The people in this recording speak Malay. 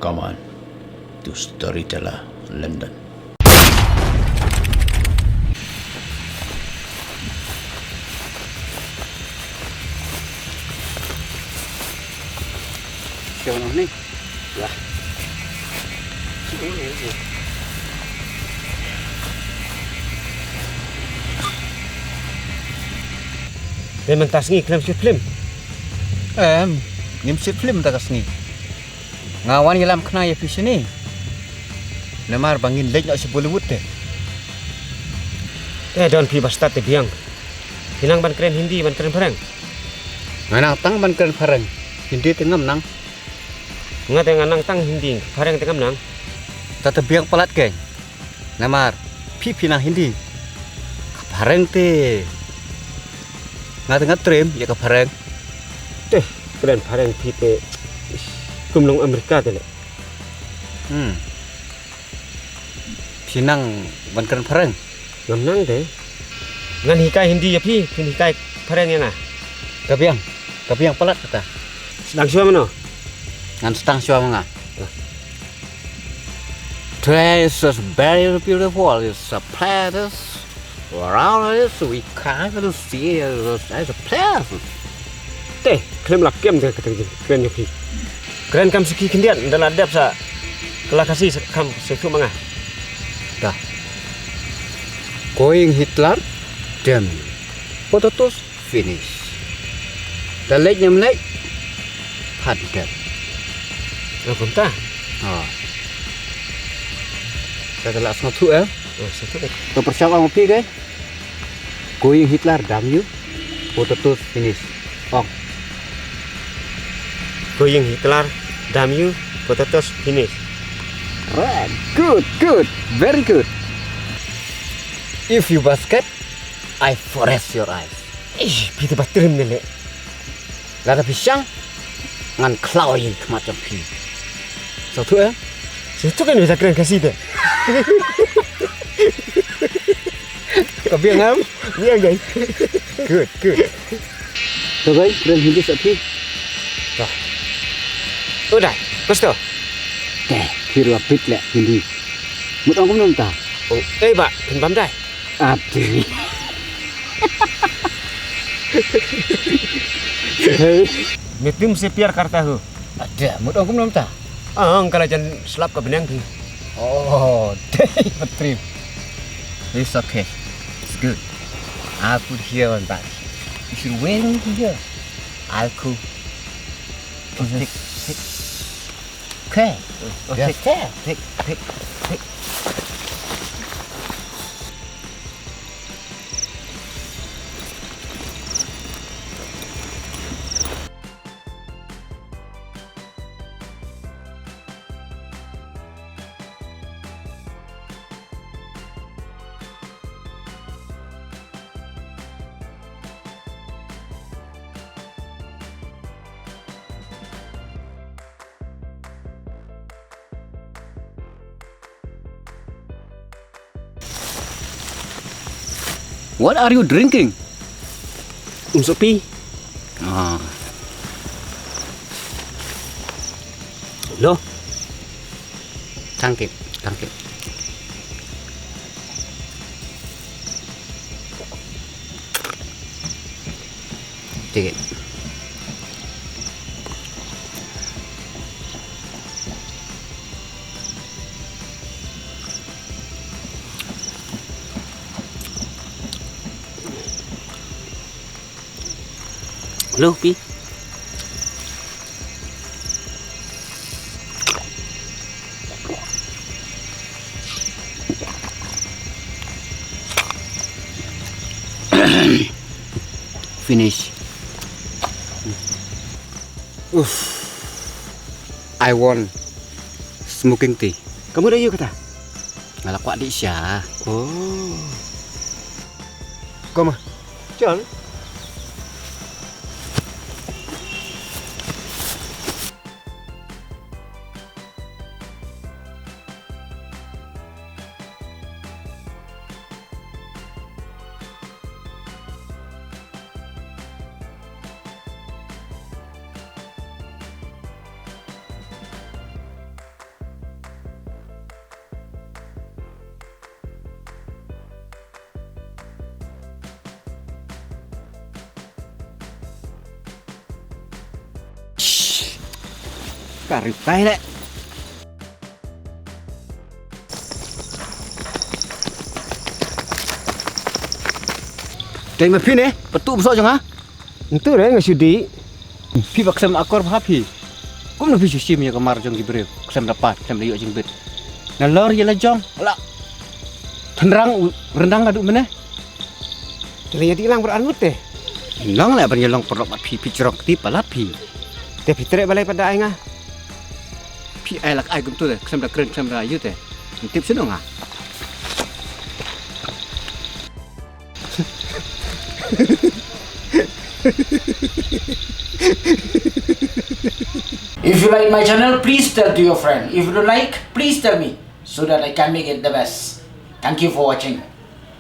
Come on to Storyteller London. Siapa ni? Wah. Memang tak sengi kelam film. Ngimsit film tak kasni. Ngawan yelam kena ya fish ni. Lemar bangin lej nak si Bollywood deh. Don pi bastat te biang. Hinang ban keren Hindi ban keren Parang. Mana tang ban keren Parang. Hindi tengam nang. Nga tengah nang tang Hindi Parang tengam nang. Tata biang pelat geng. Lemar pi nang Hindi. Parang te. Nga tengah trim ya ke Parang. Teh keren Parang pi te. Kumlong Amerika te le. Pinang ban keren Parang. Ngam nang te. Ngan hikai Hindi ya pi hikai Parang ya na. Kabiang pelat kata. Sedang siapa mana? Ngan stang siapa nga. Today is just very beautiful. It's a place around us. We can't even see it as a place. Teh klaim lak kem te kata keren ya pi. Keren kam seki kendian dalam adab sa kelak kasih kam sektu mangah. Dah. Going Hitler, then potatoes finish. The late nyam late, padat. Apa entah? Kita telah semua tu Satu deh. Kau persiapan ngopi ke? Going Hitler, damn you. Potatoes finish. Oh, Going Hitler, damn you, potatoes finish. right. Good. Very good. If you basket, I forest your eyes. Pi te batrim ne le. Lada pisang, ngan clawing macam pi. Satu Situ kan bisa keren kasih deh. Kau biang am? Iya guys. Good. So guys, keren hindi sapi. Udah, gusto. Kira pit le hindi. Mut ang kumnom ta. Oh, Pak, kenbam dah. Ati. Metim sepiar karta hu. Ada, mut ang kumnom ta. Kalau jangan selap ke benang pi. Oh, deh, betrip. It's okay. It's good. I'll put here on back. You should wait here. I'll cook. Take. Okay. Okay. Take. What are you drinking? Sopi. Lo. Tangkip. Take it. Lo pi. Finish. I want smoking tea. Kamu dah yuk kata? Ngalak wak di siya. Oh. Kau mah. Jalan. Karipai lek. Dai ma phi ne, petu besok jang ha. Itu deh ngasudi. Phi bak sam akor pha phi. Kum no phi sushi mi kamar jong gibre. Sam dapat, sam liyo jeng bet. Nalor ye la jong. Ala. Tenrang rendang aduk meneh. Jadi hilang beranut deh. Hilang lah bernyelong perlu phi cerok ti pala phi. Teh fitre balai pada aing ah. Phi ai lak ai gum tu deh. Sam da kren sam da ayu teh. Tip senong ah. If you like my channel, please tell to your friend. If you don't like, please tell me so that I can make it the best. Thank you for watching.